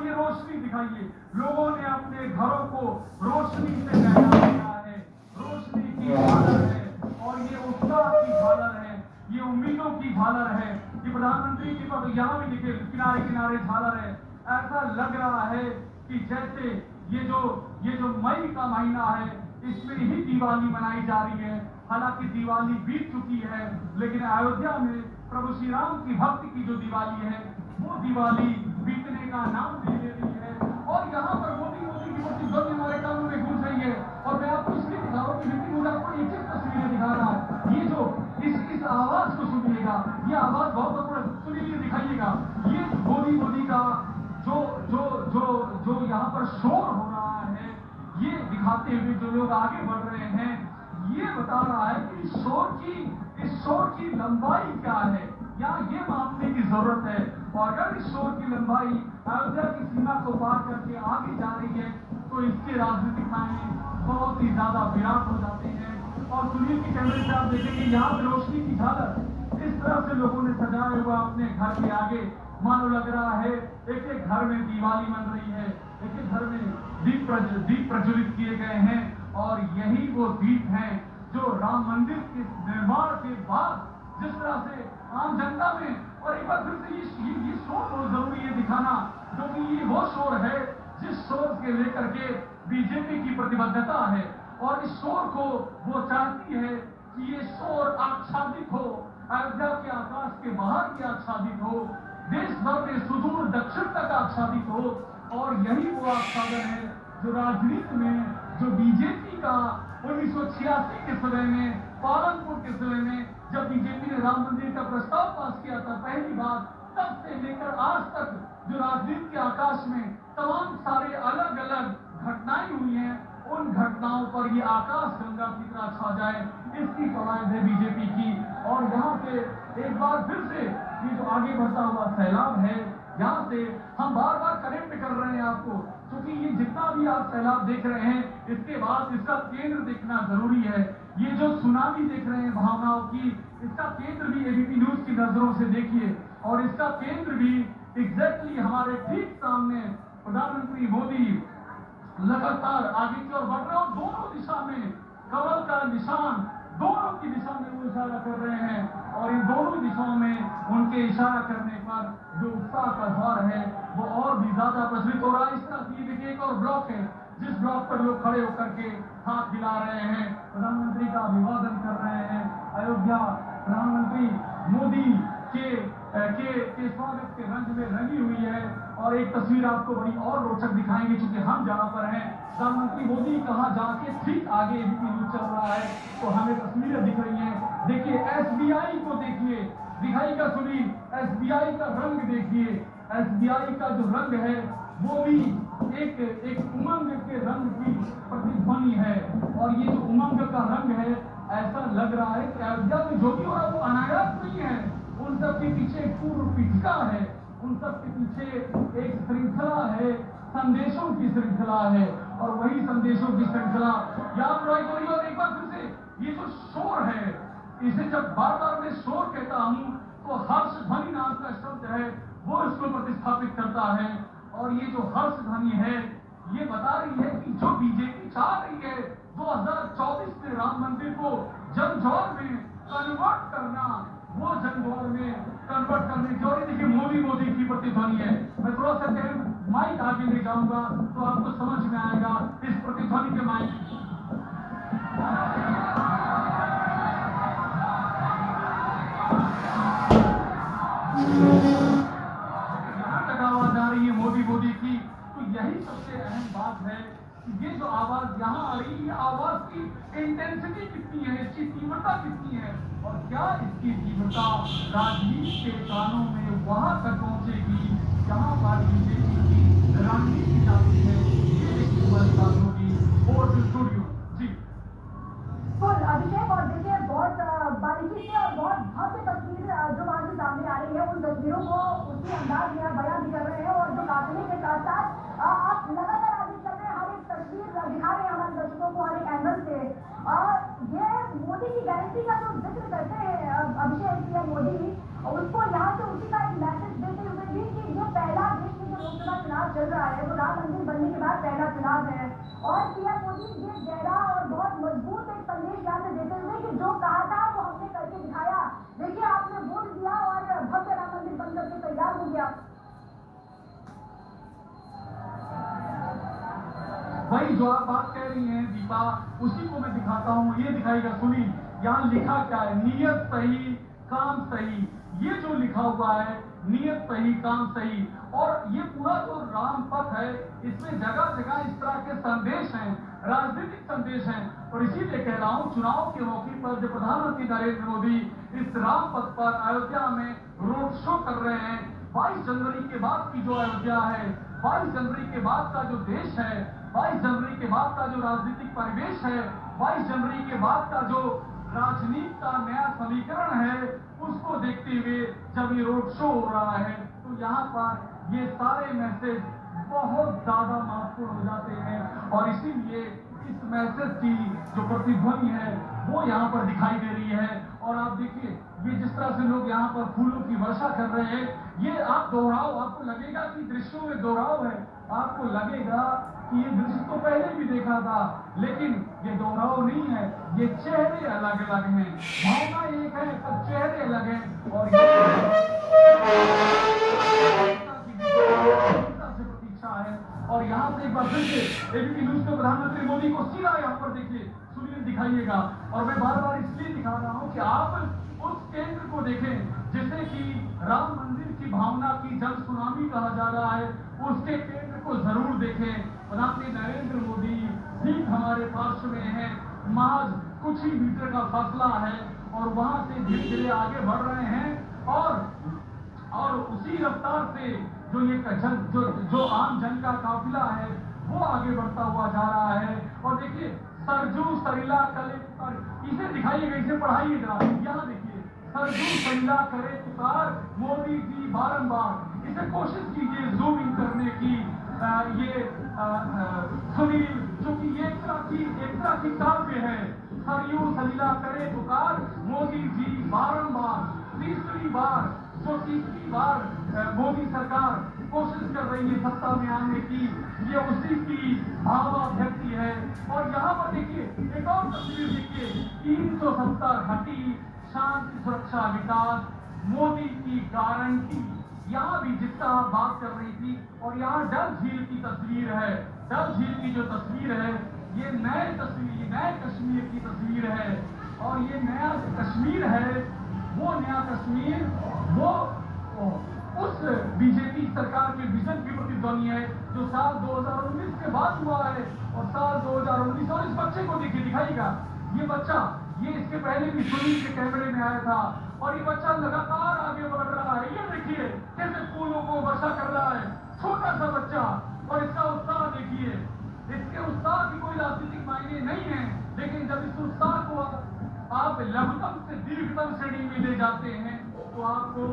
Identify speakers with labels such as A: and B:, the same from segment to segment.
A: और ये रोशनी दिखाइए। लोगों ने अपने घरों को रोशनी से पहना दिया है, रोशनी की झालर है, और ये उत्साह की झालर है, ये उम्मीदों की झालर है। ये प्रधानमंत्री की पर यहाँ भी लिखे किनारे किनारे झालर है। ऐसा लग रहा है कि जैसे ये जो मई का महीना है, इसमें ही दिवाली मनाई जा रही है। हालांकि दिवाली बीत चुकी है, लेकिन अयोध्या में प्रभु श्री राम की भक्ति की जो दिवाली है, वो दिवाली बीतने का नाम नहीं ले रही है। और यहाँ पर मोदी मोदी की मूर्ति ध्वनि हमारे कानों में गूंज रही है। और मैं आपको इसलिए दिखा रहा हूँ कि लेकिन मुझे आपको एक एक तस्वीरें दिखा रहा हूँ। ये जो इस आवाज को सुनिएगा, ये आवाज बहुत सुनिए, दिखाइएगा। ये मोदी का जो यहाँ पर शोर हो रहा है, ये दिखाते हुए जो लोग आगे बढ़ रहे हैं, ये बता रहा है कि इस शोर की लंबाई क्या है, या ये मापने की जरूरत है। और अगर इस शोर की लंबाई अयोध्या की सीमा को पार करके आगे जा रही है, तो इसके राजनीतिक मायने बहुत ही ज्यादा विराट हो जाते हैं। और सुनील की कैमरे से आप देखेंगे, यहाँ पे रोशनी की झालर इस तरह से लोगों ने सजाया हुआ अपने घर के आगे, मानो लग रहा है एक एक घर में दिवाली मन रही है, एक एक घर में दीप प्रज्वलित किए गए हैं। और यही वो दीप हैं जो राम मंदिर के निर्माण के बाद जिस तरह से आम जनता में, और एक बार फिर से ये शोर बहुत जरूरी है दिखाना, क्योंकि ये वो शोर है जिस शोर के लेकर के बीजेपी की प्रतिबद्धता है। और इस शोर को वो चाहती है कि ये शोर आच्छादित हो, अयोध्या के आकाश के बाहर भी आच्छादित हो, देश भर में सुदूर दक्षिण तक आच्छादित हो। और यही वो आच्छादन है जो राजनीति में, जो बीजेपी का 1986 के समय में, पालनपुर के समय में जब बीजेपी ने राम मंदिर का प्रस्ताव पास किया था पहली बार, तब से लेकर आज तक जो राजनीति के आकाश में तमाम सारे अलग अलग घटनाएं हुई हैं, उन घटनाओं पर ये आकाश गंगा की तरह छा जाए, इसकी कवायद है बीजेपी की। और यहाँ से एक बार फिर से ये जो आगे बढ़ता हुआ सैलाब है, यहाँ से हम बार बार कनेक्ट कर रहे हैं आपको, क्योंकि ये जितना भी आप सैलाब देख रहे हैं, इसके बाद इसका केंद्र देखना जरूरी है। ये जो सुनामी देख रहे हैं भावनाओं की, इसका केंद्र भी एबीपी न्यूज की नजरों से देखिए, और इसका केंद्र भी एग्जैक्टली हमारे ठीक सामने प्रधानमंत्री मोदी लगातार आगे की ओर बढ़ रहे हैं, और दोनों दिशा में कमल का निशान, दोनों की दिशा में वो इशारा कर रहे हैं। और इन दोनों दिशाओं में उनके इशारा करने पर जो उत्साह का ज्वार है, वो और भी ज्यादा प्रचलित हो रहा है। इस तरह की देखिए एक और ब्लॉक है, जिस ब्लॉक पर लोग खड़े होकर के हाथ हिला रहे हैं, प्रधानमंत्री का अभिवादन कर रहे हैं। अयोध्या प्रधानमंत्री मोदी के स्वागत के रंग में रंगी हुई है। और एक तस्वीर आपको बड़ी और रोचक दिखाएंगे, चूंकि हम जहां पर हैं, प्रधानमंत्री मोदी कहां जाके ठीक आगे एबीपी न्यूज चल रहा है, तो हमें तस्वीरें दिख रही हैं। देखिए एसबीआई को देखिए, दिखाएगा सुनील, एसबीआई का रंग देखिए, एसबीआई का जो रंग है वो भी एक उमंग के रंग की प्रतिध्वनि है। और ये जो उमंग का रंग है, ऐसा लग रहा है कि अयोध्या में जो भी हो रहा है वो अनायास नहीं है, उन सब के पीछे एक पूर्व पीठिका है, उन सब के पीछे एक श्रृंखला है, संदेशों की श्रृंखला है। और वही संदेशों की श्रृंखला याद रही। और एक बार फिर से ये जो शोर है, इसे जब बार बार मैं शोर कहता हूं, तो हर्ष ध्वनि नाम का शब्द है वो इसको प्रतिस्थापित करता है। और ये जो हर्ष ध्वनि है, ये बता रही है कि जो बीजेपी चाह रही है 2024 में राम मंदिर को जनजौर में कन्वर्ट करना, वो जनजौर में कन्वर्ट करने की। और देखिए मोदी की प्रतिध्वनि है। मैं थोड़ा सा माइक आगे ले जाऊंगा तो आपको समझ में आएगा इस प्रतिध्वनि के माइक। यहाँ तक आवाज आ रही है मोदी की, तो यही सबसे अहम बात है कि ये जो आवाज यहाँ आ रही है, आवाज की इंटेंसिटी कितनी है, इसकी तीव्रता कितनी है, और क्या इसकी तीव्रता राजनीति के कानों में वहां तक पहुंचेगी जहां पर बीजेपी की रणनीति जाती है। ये देखिए हमारी बात होगी फोर्थ स्टूडियो जी।
B: तो अभिषेक, और देखिए बहुत बारीकी से और बहुत भव्य तस्वीर जो वहाँ से सामने आ रही है, उन तस्वीरों को उसी अंदाज में बयान भी कर रहे हैं। और जो काफिले के साथ साथ आप लगातार आगे चल रहे हैं, हर एक तस्वीर दिखा रहे हैं हमारे दर्शकों को हर एक एंगल से। ये मोदी की गारंटी का जो जिक्र करते हैं अभिषेक या मोदी, उसको यहाँ से उसी का एक मैसेज देते हुए भी कि जो पहला देश में जो लोकसभा चुनाव चल रहा है, तो राम मंदिर बनने के बाद पहला चुनाव है और पीएम मोदी ये गहरा और बहुत मजबूत एक संदेश यहाँ से देते हुए कि जो कहा था वो हमने करके दिखाया। देखिए, आपने वोट दिया और भव्य राम मंदिर बन करके तैयार हो गया।
A: वही जो आप बात कह रही हैं दीपा, उसी को मैं दिखाता हूँ। ये दिखाएगा, सुनी, यहाँ लिखा क्या है, नियत सही काम सही। ये जो लिखा हुआ है, नियत सही काम सही, और ये पूरा जो राम पथ है, इसमें जगह जगह इस तरह के संदेश हैं, राजनीतिक संदेश हैं। और इसीलिए कह रहा हूँ, चुनाव के मौके पर जब प्रधानमंत्री नरेंद्र मोदी इस राम पथ पर अयोध्या में रोड शो कर रहे हैं, 22 जनवरी के बाद की जो अयोध्या है, 22 जनवरी के बाद का जो देश है, 22 जनवरी के बाद का जो राजनीतिक परिवेश है, 22 जनवरी के बाद का जो राजनीति का नया समीकरण है, उसको देखते हुए जब ये रोड शो हो रहा है, तो यहाँ पर ये सारे मैसेज बहुत ज्यादा महत्वपूर्ण हो जाते हैं। और इसीलिए इस मैसेज की जो प्रतिध्वनि है वो यहाँ पर दिखाई दे रही है। और आप देखिए, ये जिस तरह से लोग यहाँ पर फूलों की वर्षा कर रहे हैं, ये आप दोहराव, आपको लगेगा कि दृश्यों में दोहराव है, आपको लगेगा कि ये दृश्य तो पहले भी देखा था, लेकिन ये दोहराव नहीं है, ये चेहरे अलग अलग हैं, भावना एक है पर चेहरे अलग हैं। और प्रतीक्षा है। और यहाँ से एक बार फिर से एबीपी न्यूज के प्रधानमंत्री मोदी को सीधा यहाँ पर देखिए, सुनील दिखाइएगा। और मैं बार बार इसलिए दिखा रहा हूँ कि आप उस केंद्र को देखें जिसे कि राम मंदिर की भावना की जन सुनामी कहा जा रहा है, उसके केंद्र को जरूर देखें। प्रधानमंत्री नरेंद्र मोदी ठीक हमारे पार्श्व में है, महज कुछ ही मीटर का फासला है और वहां से धीरे धीरे आगे बढ़ रहे हैं। और उसी रफ्तार से जो ये जो आम जन का काफिला है वो आगे बढ़ता हुआ जा रहा है। और देखिए, सरजू सरिला कले, इसे दिखाइएगा, इसे पढ़ाइएगा, यहाँ देखिए, सरजू सरिला करे पुकार मोदी जी बारंबार। इसे कोशिश कीजिए जूम इन करने की। ये सुनील, जो कि एक तरह की काव्य है, सरयू सरिला करे पुकार मोदी जी बारंबार। तीसरी बार मोदी सरकार कोशिश कर रही है सत्ता में आने की, ये उसी की भावाभिव्यक्ति है। और यहाँ पर देखिए, एक और तस्वीर देखिए, 370 घटी, शांति सुरक्षा विकास, मोदी की गारंटी। यहाँ भी जिसका आप बात कर रही थी, और यहाँ डल झील की तस्वीर है। डल झील की जो तस्वीर है, ये नए कश्मीर की तस्वीर है। और ये नया कश्मीर है, वो नया कश्मीर, वो उस बीजेपी सरकार के विजन की प्रतिध्वनि है जो साल 2019 के बाद हुआ है। और साल 2019, और इस बच्चे को देखिए, दिखाइएगा, ये बच्चा, ये इसके पहले भी सुनील के कैमरे में आया था, और ये बच्चा लगातार आगे बढ़ रहा है। ये देखिए कैसे फूलों को वर्षा कर रहा है, छोटा सा बच्चा, और इसका उत्साह देखिए। इसके उत्साह की कोई राजनीतिक मायने नहीं है, लेकिन जब इस उत्साह को आप लघुतम से दीर्घतम श्रेणी में ले जाते हैं, तो आपको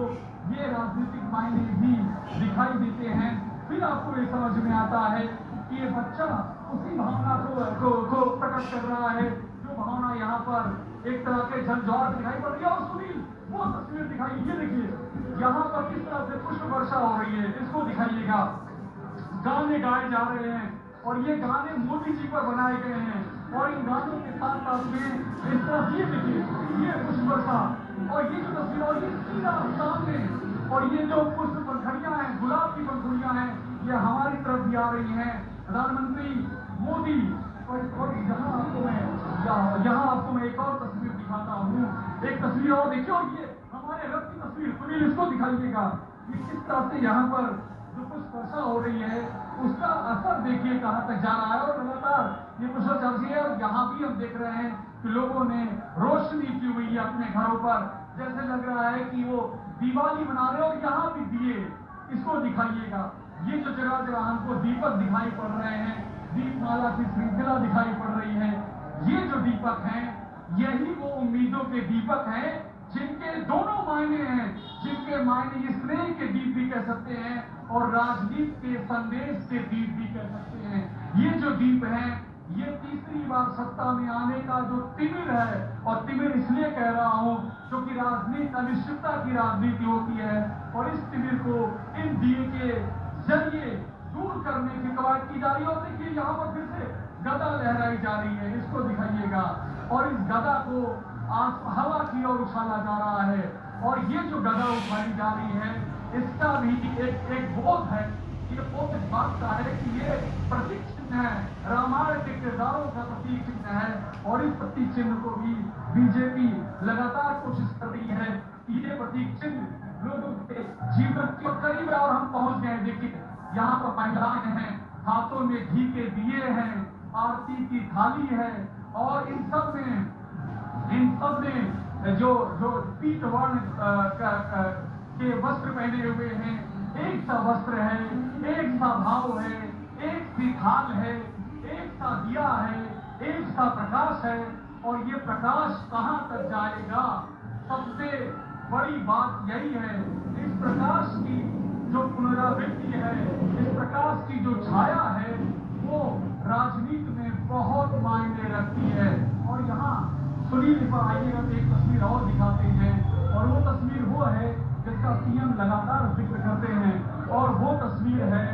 A: ये राजनीतिक मायने भी दिखाई देते हैं। फिर आपको ये समझ में आता है कि ये बच्चा उसी भावना को प्रकट कर रहा है, जो भावना यहाँ पर एक तरह के झंझावात दिखाई पड़ रही है। और सुनील, वो तस्वीर दिखाई, ये देखिए, यहाँ पर किस तरह से पुष्प वर्षा हो रही है, इसको दिखाइएगा। गाने गाए जा रहे हैं, और ये गाने मोदी जी पर बनाए गए हैं, और इन गानों के साथ साथ में इस तरह ये देखिए, ये पुष्प वर्षा, और ये जो तस्वीर, और ये सीधा सामने, और ये जो पुष्प पंखुड़ियां हैं, गुलाब की पंखुड़ियां हैं, ये हमारी तरफ भी आ रही हैं। प्रधानमंत्री मोदी, और यहाँ आपको मैं एक और तस्वीर दिखाता हूँ, एक तस्वीर और देखिए, और ये हमारे रथ की तस्वीर, सुनील इसको दिखाइएगा, कि किस तरह से यहाँ पर जो पुष्प वर्षा हो रही है, उसका असर देखिए कहाँ तक जा रहा है। और लगातार ये पुष्प चल रही है, और यहाँ भी हम देख रहे हैं कि लोगों ने रोशनी की हुई है अपने घरों पर, जैसे लग रहा है कि वो दिवाली मना रहे हो। और यहाँ भी दिए, इसको दिखाइएगा, ये जो जगह जगह हमको दीपक दिखाई पड़ रहे हैं, दीपमाला की श्रृंखला दिखाई पड़ रही है, ये जो दीपक हैं, यही वो उम्मीदों के दीपक हैं, जिनके दोनों मायने हैं, जिनके मायने ये स्नेह के दीप भी कह सकते हैं, और राजनीति के संदेश के दीप भी कह सकते हैं। ये जो दीप हैं, ये तीसरी बार सत्ता में आने का जो तिमिर है, और तिमिर इसलिए कह रहा हूं क्योंकि राजनीति अनिश्चितता की राजनीति होती है, और इस तिमिर को इन दिए के जरिए दूर करने की कवायद की जा रही है। और देखिए यहाँ पर फिर से गदा लहराई जा रही है, इसको दिखाइएगा। और इस गदा को हवा की ओर उछाला जा रहा है। और ये जो गदा उछाली जा रही है, इसका भी एक बोध है, ये बोध इस बात का है कि ये प्रतीक चिन्ह है, रामायण के किरदारों का प्रतीक चिन्ह है। और इस प्रतीक चिन्ह को भी बीजेपी लगातार कोशिश कर रही है कि ये प्रतीक चिन्ह लोगों के जीवन के करीब है। और हम पहुंच गए। देखिए यहाँ पर महिलाएं हैं, हाथों में घी के दिए हैं, आरती की थाली है। और इन सब ने जो पीत वर्ण के वस्त्र पहने हुए हैं, एक सा वस्त्र है, एक सा भाव है, एक सी थाल है, एक सा दिया है, एक सा प्रकाश है। और ये प्रकाश कहां तक जाएगा, सबसे बड़ी बात यही है। इस प्रकाश की जो पुनरावृत्ति है, इस प्रकाश की जो छाया है, वो राजनीति में बहुत मायने रखती है। और यहाँ सुनील पर आइएगा तो एक तस्वीर और दिखाते हैं। और वो तस्वीर वो है जिसका सीएम लगातार जिक्र करते हैं। और वो तस्वीर है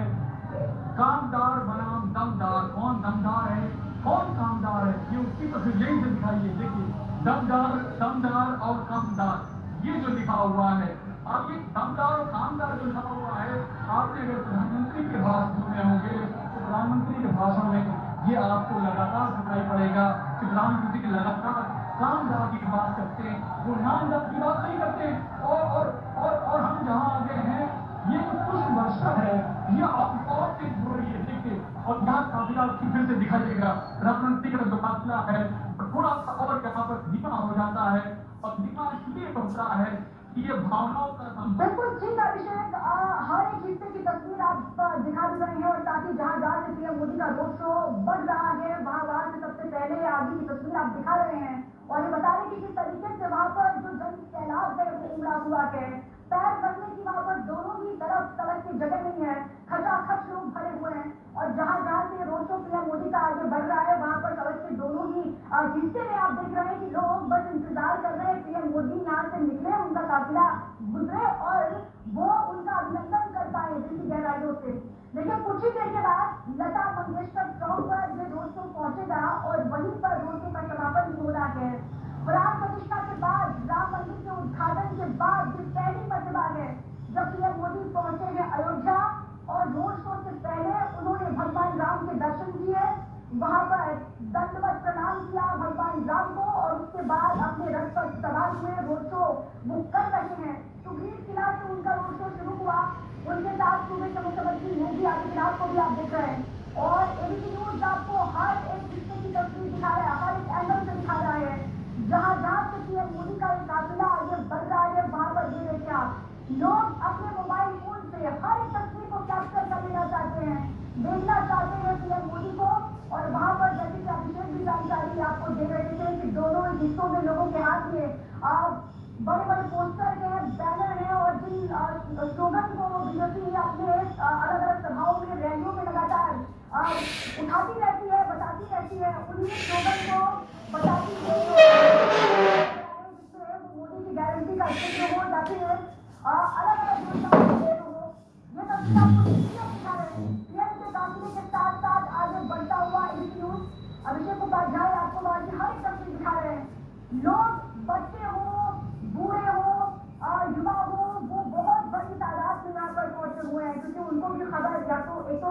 A: कामदार बनाम दमदार। कौन दमदार है, कौन कामदार है, ये उसकी तस्वीर यही से दिखाइए। देखिए दमदार और कामदार, ये जो लिखा हुआ है। अब ये दमदार और कामदार जो लिखा हुआ है, आपने अगर प्रधानमंत्री के भाषण सुने होंगे तो प्रधानमंत्री के भाषण में ये आपको लगातार दिखाई पड़ेगा कि प्रधानमंत्री के लगातार कामदार की बात करते हैं, वो नामदार की बात नहीं करते। और हम जहाँ आ गए हैं, ये जो पुष्प वर्षा है, ये और तेज हो रही है। देखिए और यहाँ काफिला फिर से दिखाइएगा, प्रधानमंत्री का जो काफिला है थोड़ा सा और यहाँ पर धीमा हो जाता है। और धीमा इसलिए होता है कि ये भावनाओं का
B: बिल्कुल ठीक अभिषेक, हर एक हिस्से की तस्वीर आप दिखा भी रहे हैं। और ताकि जहाँ जहाँ से पीएम मोदी का रोड शो बढ़ रहा है, वहाँ से सबसे पहले आगे की तस्वीर आप दिखा रहे हैं। और ये बता रहे कि किस तरीके से वहाँ पर जो जन सैलाब है वो उमड़ा हुआ है, पैर रखने की वहाँ पर दोनों ही तरफ सड़क की जगह नहीं है, खचाखच लोग भरे हुए हैं। और जहाँ जहाँ से रोड शो पीएम मोदी का आगे बढ़ रहा है, वहाँ पर सड़क के दोनों ही हिस्से में आप देख रहे हैं कि लोग बस इंतजार कर रहे हैं पीएम मोदी यहाँ से निकले, उनका काफिला गुजरे और वो उनका अभिनंदन कर पाए दिल की गहराइयों से। लेकिन कुछ ही देर के बाद लता मंगेशकर चौक पर ये रोड शो पहुंचेगा और वहीं पर रोड शो का समापन भी हो रहा है। प्राण प्रतिष्ठा के बाद, राम मंदिर के उद्घाटन के बाद ये पहली मर्तबा है जब पीएम मोदी पहुंचे हैं अयोध्या। और रोड शो से पहले उन्होंने भगवान राम के दर्शन किए, वहां पर दंडवत प्रणाम किया भगवान राम को। और उसके बाद अपने रथ पर सवार हुए, रोड शो वो कर रहे हैं। सुग्रीव किला से उनका रोड शो शुरू हुआ, उनके साथ सूबे के मुख्यमंत्री योगी आदित्यनाथ को भी आप देख रहे हैं। और एबीपी न्यूज आपको हर एक हिस्से की तस्वीर दिखा रहा है, हर एक एंगल से दिखा रहा है। जहाँ जहाँ से पीएम मोदी का एक काफिला आगे बढ़ रहा है, वहां पर ये देखिए आप, लोग अपने मोबाइल फोन से हर एक तस्वीर को कैप्चर कर लेना चाहते हैं, देखना चाहते हैं पीएम मोदी को। और वहां पर जैसे कि अभिषेक भी जानकारी आपको दे रहे थे कि दोनों हिस्सों में लोगों के हाथ में बड़े बड़े पोस्टर हैं, बैनर हैं। और जिन स्लोगन को बीजेपी अपने अलग अलग सभाओं में, रैलियों में लगातार उठाती रहती है, बताती रहती है, उन्हीं स्लोगन को बताती है मोदी की गारंटी का जिक्र हो या फिर अलग अलग योजनाओं हो। ये तस्वीर आपको दिखा रहे हैं पीएम के काफिले के साथ साथ आगे बढ़ता हुआ एबीपी न्यूज अभिषेक उपाध्याय आपको हर एक तस्वीर दिखा रहे हैं। लोग, बच्चे हो, बूढ़े हो, युवा हो, वो बहुत बड़ी तादाद में यहाँ पर पहुंचे हुए हैं, क्योंकि उनको भी खबर, या तो एक तो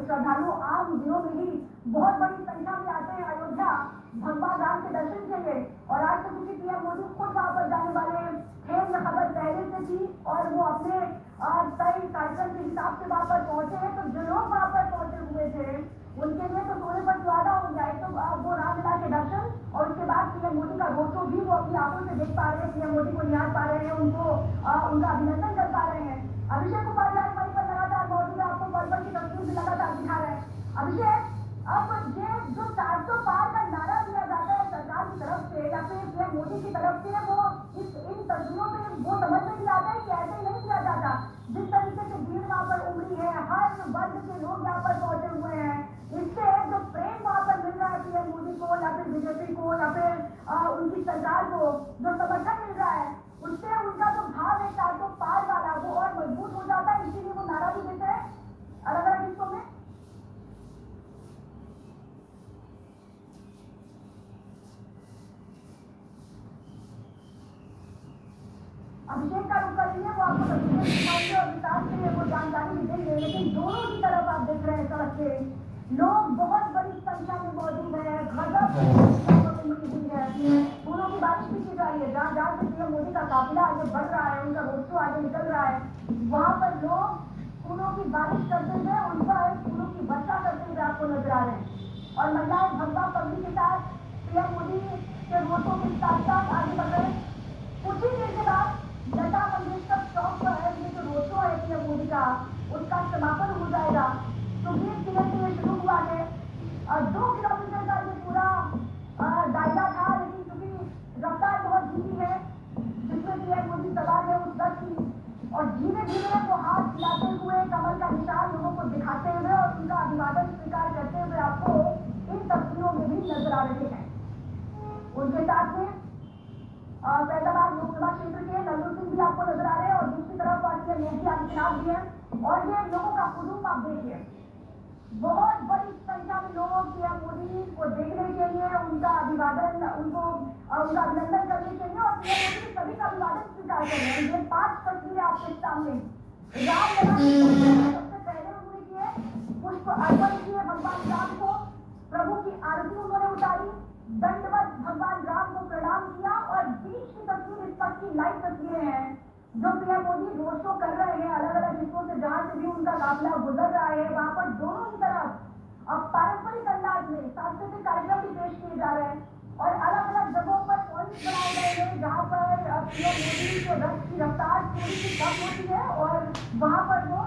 B: श्रद्धालु आम दिनों में ही बहुत बड़ी संख्या में आते हैं अयोध्या भगवान राम के दर्शन के लिए। और आज तो क्योंकि पीएम मोदी खुद वहां पर जाने वाले थे, ये खबर पहले से थी और वो अपने तय कार्यक्रम के हिसाब से वहां पर पहुंचे हैं। तो जो लोग वहां पर पहुंचे हुए थे उनके लिए तो सोने पर सुहागा हो जाए। तो वो रामलला के दर्शन और उसके बाद पीएम मोदी का रोड शो भी वो अपनी आंखों से देख पा रहे हैं, पीएम मोदी को निहार पा रहे हैं, उनको उनका अभिनंदन कर पा रहे हैं। अभिषेक उपाध्याय वहीं पर लगातार मौजूद है, आपको पल पल की तस्वीर भी लगातार दिखा रहे हैं। अभिषेक, अब ये जो 400 पार का नारा दिया जाता है सरकार की तरफ से या फिर पीएम मोदी की तरफ से, वो इन तस्वीरों से वो समझ में भी आता है कि ऐसे नहीं किया जाता। जिस तरीके से भीड़ वहां पर उमड़ी है, हर वर्ग के लोग यहाँ पर पहुंचे हुए हैं, इससे जो प्रेम वहां पर मिल रहा है पीएम मोदी को या फिर बीजेपी को या फिर उनकी सरकार को जो समर्थन मिल रहा है, उससे उनका जो भाव है 400 पार वाला वो और मजबूत हो जाता है, इसीलिए वो नारा भी देते हैं। अलग अलग हिस्सों में। अभिषेक का रुख करेंगे, वो आपको तस्वीरें दिखाएंगे और विस्तार से वो जानकारी भी देंगे। लेकिन दोनों की तरफ आप देख रहे हैं सड़क पे लोग बहुत बड़ी संख्या में मौजूद है। गजब हुई है, फूलों की बारिश भी की जा रही है। जहाँ जहाँ से पीएम मोदी का काफिला आगे बढ़ रहा है, उनका रोड शो आगे निकल रहा है, वहाँ पर लोग फूलों की बारिश करते हुए, उन पर फूलों की वर्षा करते हुए आपको नजर आ रहे हैं। और महिलाएं भगवा पगड़ी के साथ पीएम मोदी के रोड शो के साथ साथ आगे बढ़ रहे हैं। कुछ ही देर के बाद लता मंगेशकर चौक पर है, ये जो रोड शो है पीएम मोदी का, उसका समापन हो जाएगा। तो ये शुरू हुआ है 2 किलोमीटर का ये पूरा दायरा था, लेकिन क्योंकि रफ्तार बहुत धीमी है जिसमें पीएम मोदी सवार है उस बस की, और धीरे धीरे वो हाथ हिलाते हुए कमल का निशान लोगों को दिखाते हुए और उनका अभिवादन स्वीकार करते हुए आपको इन तस्वीरों में भी नजर आ रहे हैं। उनके साथ में फैजाबाद लोकसभा क्षेत्र के नल्लू सिंह भी आपको नजर आ रहे हैं और दूसरी तरफ पार्टी योगी आदित्यनाथ भी है। और ये लोगों का हुजूम आप देखिए, बहुत बड़ी संख्या में लोग पीएम मोदी को देखने के लिए, उनका अभिवादन, उनका अभिनंदन करने के लिए और पीएम मोदी के सभी का अभिवादन स्वीकार कर रहे हैं। ये 5 तस्वीरें आपके सामने रामलला सबसे पहले उन्होंने किए, पुष्प अर्पण किए भगवान राम को, प्रभु की आरती उन्होंने उतारी, दंडवत भगवान राम को प्रणाम किया। और बीच की तस्वीर इस वक्त की लाइव तस्वीरें हैं जो पीएम मोदी रोड शो कर रहे हैं अलग अलग हिस्सों से, जहां से भी उनका काफिला गुजर रहा है। वहां पर दोनों की तरफ अब पारंपरिक अंदाज में सांस्कृतिक कार्यक्रम भी पेश किए जा रहे हैं और अलग अलग जगहों पर पॉइंट बनाए गए हैं जहां पर पीएम मोदी के रथ की रफ्तार थोड़ी सी कम होती है और वहां पर वो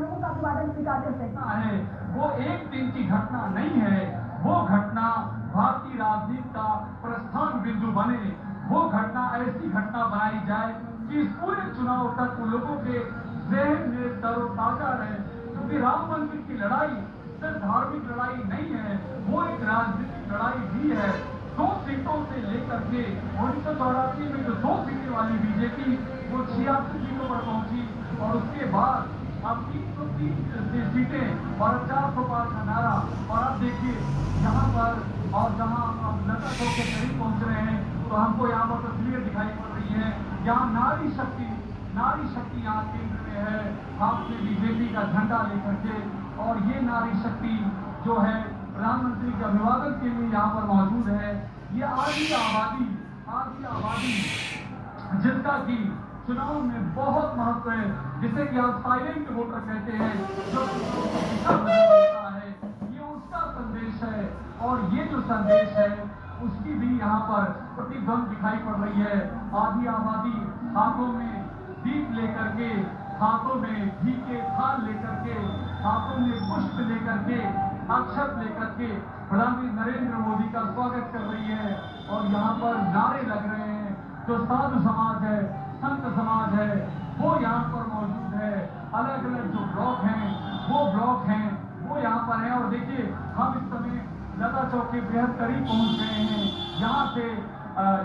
B: लोगों का अभिवादन स्वीकार करते हैं।
A: वो एक दिन की घटना नहीं है, वो घटना भारतीय राजनीति का प्रस्थान बिंदु बने, वो घटना ऐसी घटना बनाई जाए कि इस पूरे चुनाव तक उन लोगों के जहन में तरोताजा रहे। क्योंकि राम मंदिर की लड़ाई सिर्फ धार्मिक लड़ाई नहीं है, वो एक राजनीतिक लड़ाई भी है। 2 सीटों से लेकर के 1984 में जो 2 सीटें वाली बीजेपी वो 86 सीटों पर पहुंची और उसके बाद अब 330 सीटें और 400 पार का नारा। और अब देखिए यहाँ पर और जहाँ हम लता चौक के करीब पहुंच रहे हैं तो हमको यहाँ पर तस्वीरें दिखाई पड़ रही है। यहाँ नारी शक्ति यहाँ केंद्र में है, हाथ में बीजेपी का झंडा लेकर के। और ये नारी शक्ति जो है प्रधानमंत्री के अभिवादन के लिए यहाँ पर मौजूद है। ये आधी आबादी जिसका कि चुनाव में बहुत महत्व है, जिसे कि आप साइलेंट वोटर कहते हैं, जो दिशा बदलता है, ये उसका संदेश है। और ये जो संदेश है उसकी भी यहाँ पर प्रतिध्वनि दिखाई पड़ रही है। आधी आबादी हाथों में दीप लेकर के, हाथों में घी के थाल लेकर के, हाथों में पुष्प लेकर के, अक्षत लेकर के प्रधानमंत्री नरेंद्र मोदी का स्वागत कर रही है। और यहाँ पर नारे लग रहे हैं। जो साधु समाज है, संत समाज है, वो यहाँ पर मौजूद है। अलग अलग जो ब्लॉक हैं वो यहाँ पर हैं। और देखिए हम इस समय लता चौक के बेहद करीब पहुंच गए हैं। यहाँ से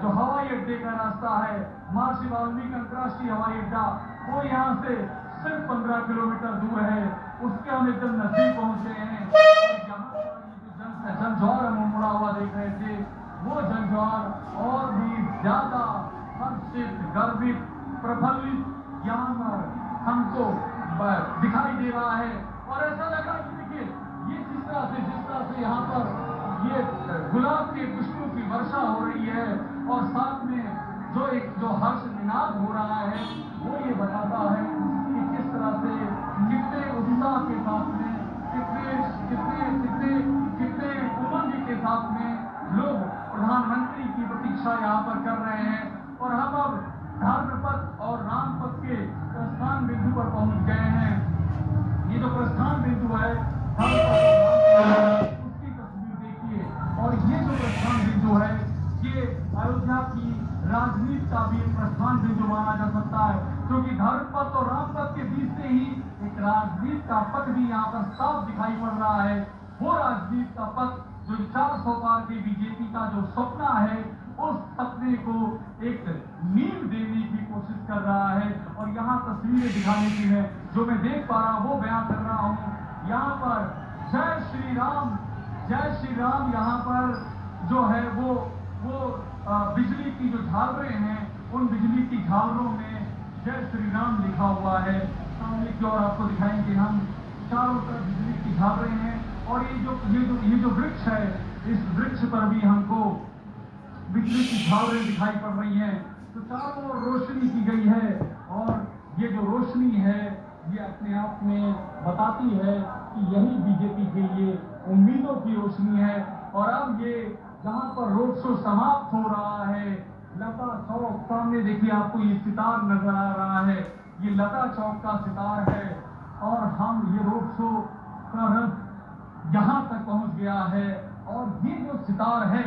A: जो हवाई अड्डे का रास्ता है, महर्षि वाल्मीकि अंतर्राष्ट्रीय हवाई अड्डा, वो यहाँ से सिर्फ 15 किलोमीटर दूर है। उसके हम एकदम नजदीक पहुंच गए हैं। यहाँ पर जो जनजौर हम मुड़ा हुआ देख रहे थे, वो जनजौर और भी ज्यादा हर्षित, गर्वित, प्रफुल्लित यहाँ पर हमको दिखाई दे रहा है। और ऐसा लग रहा है कि देखिए ये जिस तरह से यहाँ पर ये गुलाब के पुष्पों की वर्षा हो रही है और साथ में जो हर्ष निनाद हो रहा है, वो ये बताता है कि किस तरह से कितने उत्साह के साथ में, कितने उमंग के साथ में लोग प्रधानमंत्री की प्रतीक्षा यहाँ पर कर रहे हैं। और हम अब धर्मपथ और रामपथ के प्रस्थान बिंदु पर पहुंच गए हैं। ये जो प्रस्थान बिंदु है उसकी तस्वीर देखिए। और ये जो प्रस्थान बिंदु है ये अयोध्या की राजनीति का भी एक प्रस्थान बिंदु माना जा सकता है, क्योंकि धर्मपथ और रामपथ के बीच से ही एक राजनीति का पथ भी यहाँ पर साफ दिखाई पड़ रहा है। वो राजनीति का पथ जो 400 पार की बीजेपी का जो सपना है, उस सपने को एक नींव देने की कोशिश कर रहा है। और यहाँ तस्वीरें दिखाने की है जो मैं देख पा रहा हूँ, वो बयान कर रहा हूँ यहाँ पर जय श्री राम यहाँ पर जो है वो बिजली की जो झालरें हैं, उन बिजली की झालरों में जय श्री राम लिखा हुआ है। सामने की ओर आपको दिखाएंगे हम, चारों तरफ बिजली की झालरें हैं और ये जो वृक्ष है, इस वृक्ष पर भी हमको बिजली की झालरें दिखाई पड़ रही हैं। तो चारों ओर रोशनी की गई है और ये जो रोशनी है ये अपने आप में बताती है कि यही बीजेपी के लिए उम्मीदों की रोशनी है। और अब ये जहां पर रोड शो समाप्त हो रहा है, लता चौक, सामने देखिए आपको ये सितार नजर आ रहा है, ये लता चौक का सितार है और हम ये रोड शो का रथ यहाँ तक पहुंच गया है। और ये जो सितार है,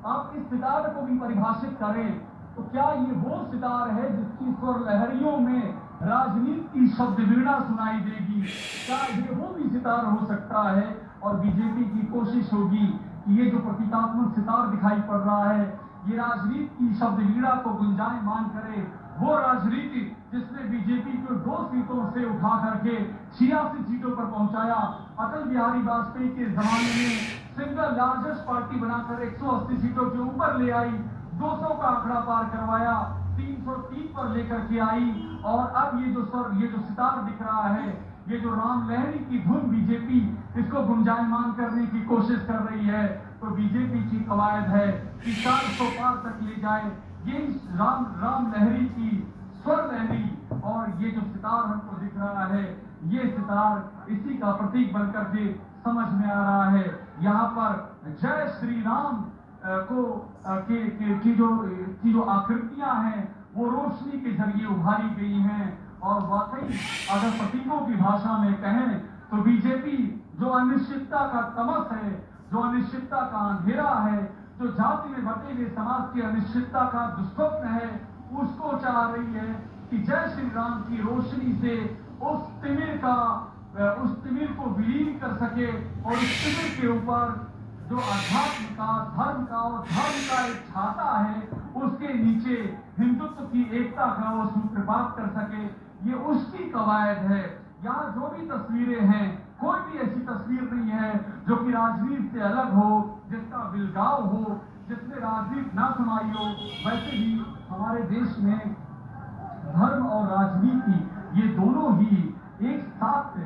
A: आप इस सितार को भी परिभाषित करें तो क्या ये वो सितार है जिसकी स्वर लहरियों में राजनीति की शब्द वीणा सुनाई देगी? क्या ये वो भी सितार हो सकता है? और बीजेपी की कोशिश होगी कि ये जो प्रतीकात्मक सितार दिखाई पड़ रहा है, ये राजनीति की शब्द वीणा को गुंजायमान करे। वो राजनीति जिसने बीजेपी को 2 सीटों से उठा करके 86 सीटों पर पहुंचाया, अटल बिहारी वाजपेयी के जमाने में सिंगल लार्जेस्ट पार्टी बनाकर 180 सीटों के ऊपर ले आई, 200 का आंकड़ा पार करवाया, 303 पर लेकर के आई। और अब ये जो सितार दिख रहा है, ये जो राम लहरी की धुन बीजेपी इसको गुंजायमान करने की कोशिश कर रही है, तो बीजेपी की कवायद है कि 400 पार तक ले जाए। ये राम लहरी की स्वर लहरी और ये जो सितार हमको दिख रहा है, ये सितार इसी का प्रतीक बनकर के समझ में आ रहा है। यहाँ पर जय श्री राम की जो आकृतियां हैं वो रोशनी के जरिए उभारी गई हैं। और वाकई अगर प्रतीकों की भाषा में कहें तो बीजेपी जो अनिश्चितता का तमस है, जो अनिश्चितता का अंधेरा है, जो जाति में बटे हुए समाज की अनिश्चितता का दुष्स्वप्न है, उसको चाह रही है कि जय श्री राम की रोशनी से उस तिमिर को विलीन कर सके और उस तिमिर के ऊपर जो अध्यात्म का, धर्म का एक छाता है, उसके नीचे हिंदुत्व की एकता का वो सूत्रपात कर सके। ये उसकी कवायद है। यहाँ जो भी तस्वीरें हैं, कोई भी ऐसी तस्वीर नहीं है जो कि राजनीति से अलग हो, जिसका बिलगाव हो, जिसमें राजनीति ना समाई हो। वैसे भी हमारे देश में धर्म और राजनीति ये दोनों ही एक साथ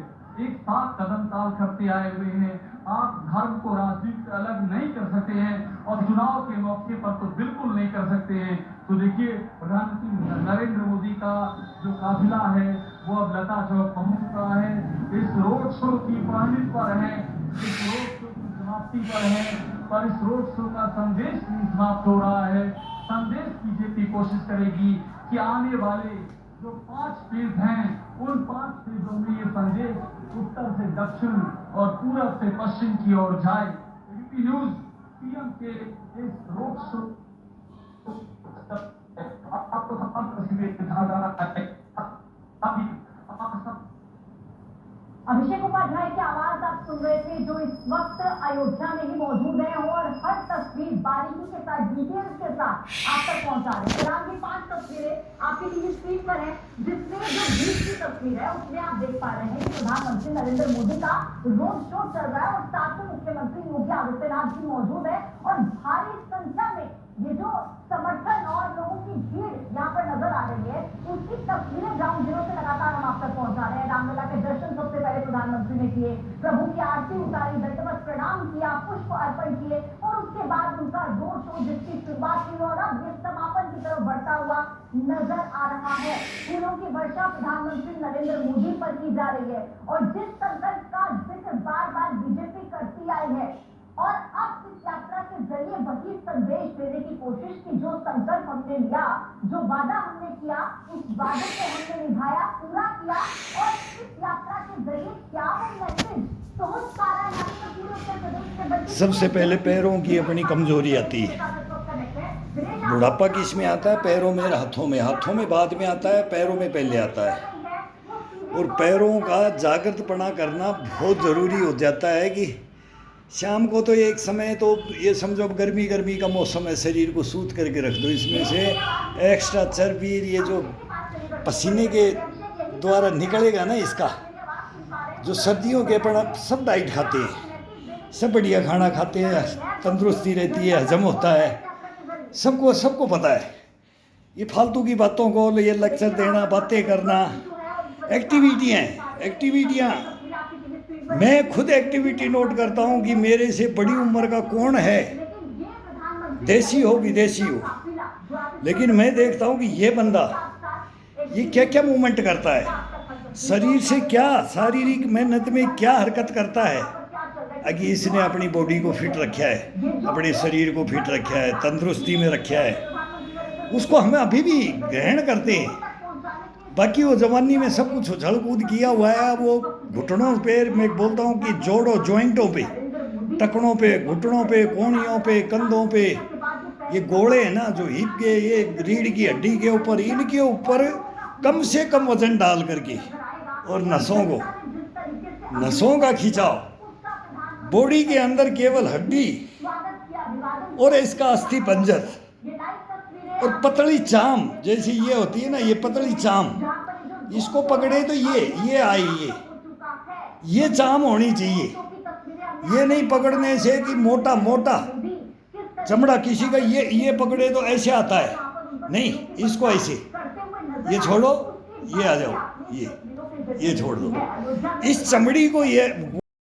A: कदम ताल करते आए हुए हैं। आप धर्म को राजनीति से अलग नहीं कर सकते हैं और चुनाव के मौके पर तो बिल्कुल नहीं कर सकते हैं। तो देखिए, प्रधानमंत्री नरेंद्र मोदी का जो काफिला है वो अब लता चौक पहुंच चुका है। इस रोड शो की पहली पर है, इस रोड शो की समाप्ति पर है, पर इस रोड शो का संदेश भी समाप्त हो रहा है। संदेश बीजेपी कोशिश करेगी कि आने वाले जो 5 फेज हैं, उन 5 फेजों में ये संदेश उत्तर से दक्षिण और पूरब से पश्चिम की ओर जाए। एबीपी न्यूज पीएम के इस रोड शो आपको तस्वीरें दिखा रहा है।
B: अभिषेक उपाध्याय की आवाज आप सुन रहे थे, जो इस वक्त अयोध्या में ही मौजूद है और हर तस्वीर बारीकी के साथ, डिटेल्स के साथ आप तक पहुंचा रहे हैं। फिलहाल की 5 तस्वीरें आपकी टीवी स्क्रीन पर है, जिसमें जो बीच की तस्वीर है उसमें आप देख पा रहे हैं कि प्रधानमंत्री नरेंद्र मोदी का रोड शो चल रहा है और साथ में मुख्यमंत्री योगी आदित्यनाथ भी मौजूद है और भारी संख्या में ये जो समर्थन और लोगों की भीड़ यहाँ पर नजर आ रही है, उसकी तस्वीरें ग्राउंड जीरो से लगातार हम आप तक पहुंचा रहे हैं। रामलला के दर्शन सबसे पहले प्रधानमंत्री ने किए, प्रभु की आरती उतारी, दंडवत प्रणाम किया, पुष्प अर्पण किए और उसके बाद उनका रोड शो जिसकी शुरुआत हुई और अब ये समापन की तरफ बढ़ता हुआ नजर आ रहा है। फूलों की वर्षा प्रधानमंत्री नरेंद्र मोदी पर की जा रही है और जिस संकल्प का जिक्र बार बार बीजेपी करती आई है और अब इस यात्रा के जरिए वही संदेश देने की कोशिश की जो संकल्प हमने लिया, जो वादा हमने किया, उस वादे को हमने निभाया, पूरा किया और इस यात्रा के जरिए क्या वो मैसेज पहुंच पा रहा है हमारे उत्तर प्रदेश के बच्चे।
C: सबसे पहले पैरों की अपनी कमजोरी आती है, बुढ़ापा किस में आता है? पैरों में, हाथों में। हाथों में बाद में आता है, पैरों में पहले आता है। और पैरों का जागृतपना करना बहुत ज़रूरी हो जाता है कि शाम को तो एक समय तो ये समझो गर्मी का मौसम है, शरीर को सूत करके रख दो, इसमें से एक्स्ट्रा चर्बी ये जो पसीने के द्वारा निकलेगा ना, इसका जो सर्दियों के अपन सब डाइट खाते हैं, सब बढ़िया खाना खाते हैं, तंदुरुस्ती रहती है, हजम होता है, सबको पता है। ये फालतू की बातों को ये लेक्चर देना, बातें करना, एक्टिविटियाँ मैं खुद एक्टिविटी नोट करता हूँ कि मेरे से बड़ी उम्र का कौन है, देसी हो विदेशी हो, लेकिन मैं देखता हूँ कि ये बंदा ये क्या क्या मूवमेंट करता है, शरीर से क्या शारीरिक मेहनत में क्या हरकत करता है, अगर इसने अपनी बॉडी को फिट रखा है, अपने शरीर को फिट रखा है, तंदुरुस्ती में रखा है, उसको हमें अभी भी ग्रहण करते हैं। बाकी वो जवानी में सब कुछ उछल कूद किया हुआ है, वो घुटनों पे, मैं बोलता हूँ कि जोड़ों जॉइंटों पे, टखनों पे, घुटनों पे, कोहनियों पे, कंधों पे, ये गोले हैं ना जो हिप के, ये रीढ़ की हड्डी के ऊपर, इनके ऊपर कम से कम वजन डाल करके, और नसों का खिंचाव, बॉडी के अंदर केवल हड्डी और इसका अस्थि पंजर और पतली चाम, जैसी ये होती है ना, ये पतली चाम, इसको पकड़े तो ये आई, ये चाम होनी चाहिए। ये नहीं पकड़ने से कि मोटा मोटा चमड़ा किसी का ये पकड़े तो ऐसे आता है, नहीं, इसको ऐसे, ये छोड़ो, ये आ जाओ, ये छोड़ दो, इस चमड़ी को ये